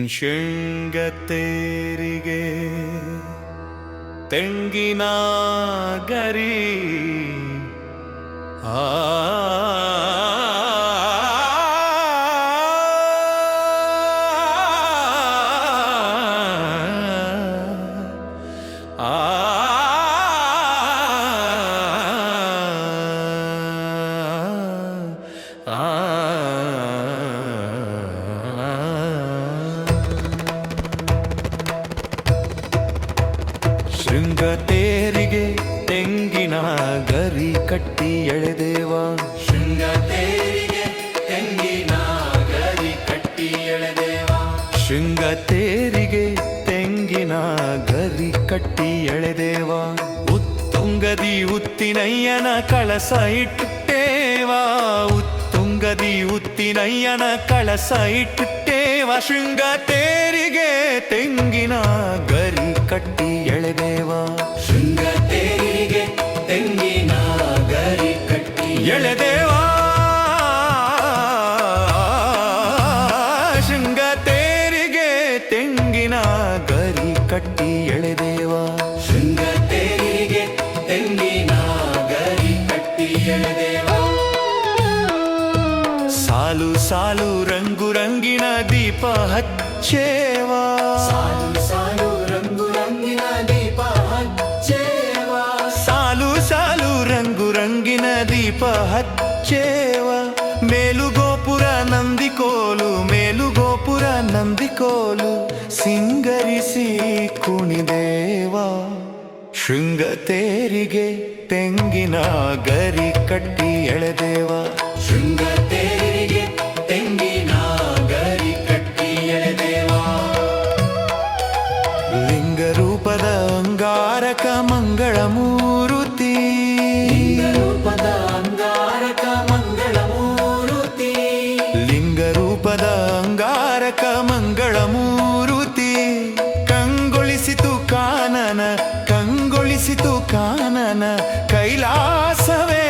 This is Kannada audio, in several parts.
ಶೃಂಗತೇರಿಗೆ ತೆಂಗಿನ ಗರಿ ಆ ಶೃಂಗತೇರಿಗೆ ತೆಂಗಿನ ಗರಿ ಕಟ್ಟಿ ಎಳೆದೇವ. ಶೃಂಗತೇರಿಗೆ ತೆಂಗಿನ ಗರಿ ಕಟ್ಟಿ ಎಳೆದೇವ. ಶೃಂಗತೇರಿಗೆ ತೆಂಗಿನ ಗರಿ ಕಟ್ಟಿ ಎಳೆದೇವ. ಉತ್ತುಂಗದಿ ಉತ್ತಿನಯ್ಯನ ಕಳಸ ಇಟ್ಟೇವ. ಉತ್ತುಂಗದಿ ಉತ್ತಿನಯ್ಯನ ಕಳಸ ಇಟ್ಟೇವ. ಶೃಂಗತೇರಿಗೆ ತೆಂಗಿನ ಗರಿ ಕಟ್ಟಿ ಎಳೆದೇವ. ಶೃಂಗತೇರಿಗೆ ತೆಂಗಿನ ಗರಿ ಕಟ್ಟಿ ಎಳೆದೇವ. ಶೃಂಗತೇರಿಗೆ ತೆಂಗಿನ ಗರಿ ಕಟ್ಟಿ ಎಳೆದೇವ. ಶೃಂಗತೇರಿಗೆ ತೆಂಗಿನ ಗರಿ ಕಟ್ಟಿ ಎಳೆದೇವ. ಸಾಲು ಸಾಲು ರಂಗು ರಂಗಿನ ದೀಪ ಹಚ್ಚೇವ. ಸಾಲು ಸಾಲು ರಂಗು ರಂಗಿನ ದೀಪ ಹಚ್ಚೇವ. ಸಾಲು ಸಾಲು ರಂಗು ರಂಗಿನ ದೀಪ ಹಚ್ಚೇವ. ಮೇಲು ಗೋಪುರ ನಂದಿಕೋಲು, ಮೇಲು ಗೋಪುರ ನಂದಿಕೋಲು ಸಿಂಗರಿಸಿ ಕುಣಿದೇವ. ಶೃಂಗತೇರಿಗೆ ತೆಂಗಿನ ಗರಿ ಕಟ್ಟಿ ಎಳೆದೇವ. ಶೃಂಗತೇರಿಗೆ ತೆಂಗಿನ ಗರಿ ಕಟ್ಟಿ ಎಳೆದೇವ. ಲಿಂಗರೂಪದ ಅಂಗಾರಕ ಮಂಗಳ ಮೂರುತಿ. ರೂಪದ ಅಂಗಾರಕ ಮಂಗಳ ಮೂರುತಿ. ಲಿಂಗರೂಪದ ಅಂಗಾರಕ ಮಂಗಳ ಮೂರುತಿ. ಕಂಗೊಳಿಸಿತು ಕಾನನ, ಕಂಗೊಳಿಸಿತು ಕಾನನ, ಕೈಲಾಸವೇ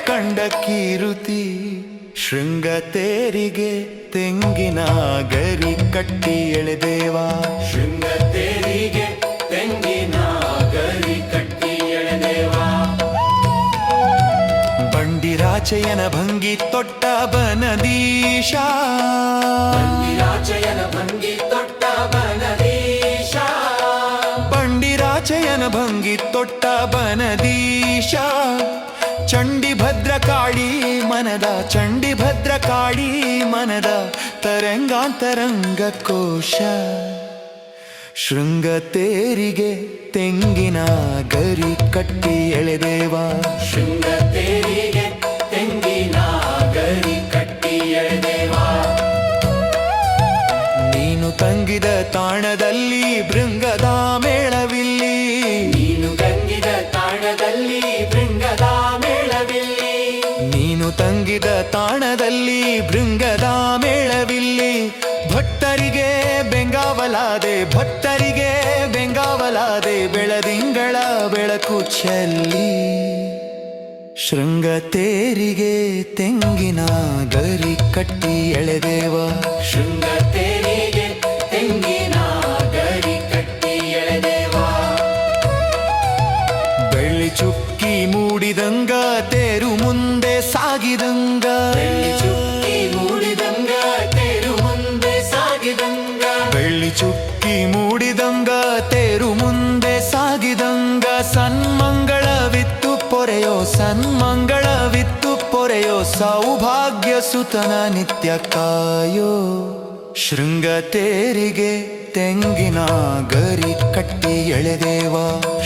ಕಂಡ ಕೀರುತಿ. ಶೃಂಗತೇರಿಗೆ ತೆಂಗಿನ ಗರಿ ಕಟ್ಟಿ ಎಳೆದೇವ. ಶೃಂಗತೇರಿಗೆ ತೆಂಗಿನ ಗರಿ ಕಟ್ಟಿ ಎಳೆದೇವ. ಬಂಡಿರಾಚಯನ ಭಂಗಿ ತೊಟ್ಟ ಬನದೀಶ. ಬಂಡಿರಾಚಯನ ಭಂಗಿ ತೊಟ್ಟ ಬನದೀಶ. ಬಂಡಿರಾಚಯನ ಭಂಗಿ ತೊಟ್ಟ ಬನದೀಶ. ಚಂಡಿ ಭದ್ರ ಕಾಳಿ ಮನದ, ಚಂಡಿ ಭದ್ರ ಕಾಳಿ ಮನದ ತರಂಗಾಂತರಂಗ ಕೋಶ. ಶೃಂಗತೇರಿಗೆ ತೆಂಗಿನ ಗರಿ ಕಟ್ಟಿ ಎಳೆದೇವ. ಶೃಂಗತೇರಿಗೆ ತೆಂಗಿನ ಗರಿ ಕಟ್ಟಿ ಎಳೆದೇವ. ನೀನು ತಂಗಿದ ತಾಣದಲ್ಲಿ ಭೃಂಗದ ಮೇಳವಿಲ್ಲಿ. ನೀನು ತಂಗಿದ ತಾಣದಲ್ಲಿ ಭೃಂಗದ ಮೇಳವಿಲ್ಲಿ. ನೀನು ತಂಗಿದ ತಾಣದಲ್ಲಿ ಭೃಂಗದ ಮೇಳವಿಲ್ಲಿ. ಭಕ್ತರಿಗೆ ಬೆಂಗಾವಲಾದೆ, ಭಕ್ತರಿಗೆ ಬೆಂಗಾವಲಾದೆ, ಬೆಳದಿಂಗಳ ಬೆಳಕು ಚೆಲ್ಲಿ. ಶೃಂಗತೇರಿಗೆ ತೆಂಗಿನ ಗರಿ ಕಟ್ಟಿ ಎಳೆದೇವ. ಶೃಂಗತೇರಿಗೆ ತೆಂಗಿನ ಗರಿ ಕಟ್ಟಿ ಎಳೆದೇವ. ಬೆಳ್ಳಿ ಚುಕ್ಕಿ ಮೂಡಿದಂಗ ತೇರು ಮುಂದೆ ಸಾಗಿದಂಗ. ಬೆಳ್ಳಿ ಚುಕ್ಕಿ ಮೂಡಿದಂಗ ತೇರು ಮುಂದೆ ಸಾಗಿದಂಗ. ಬೆಳ್ಳಿ ಚುಕ್ಕಿ ಮೂಡಿದಂಗ ತೇರು ಮುಂದೆ ಸಾಗಿದಂಗ. ಸನ್ಮಂಗಳವಿತ್ತು ಪೊರೆಯೋ, ಸನ್ಮಂಗಳವಿತ್ತು ಪೊರೆಯೋ, ಸೌಭಾಗ್ಯ ಸುತನ ನಿತ್ಯ ಕಾಯೋ. ಶೃಂಗತೇರಿಗೆ ತೆಂಗಿನ ಗರಿ ಕಟ್ಟಿ ಎಳೆದೇವ.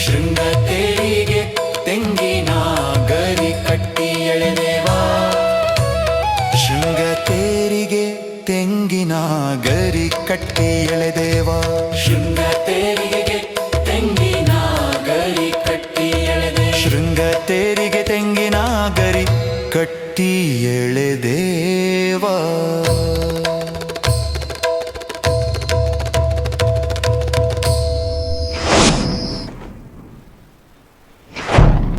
ಶೃಂಗತೇರಿಗೆ ತೆಂಗಿನ ಗರಿ ಕಟ್ಟಿ ಎಳೆದೇವ. ಶೃಂಗತೇರಿಗೆ ತೆಂಗಿನ ಗರಿ ಕಟ್ಟಿ ಎಳೆದೇವ. ಶೃಂಗತೇರಿಗೆ ತೆಂಗಿನ ಗರಿ ಕಟ್ಟಿ ಎಳೆದೇವ. ಶೃಂಗತೇರಿಗೆ ತೆಂಗಿನ ಗರಿ ಕಟ್ಟಿ ಎಳೆದೇವ.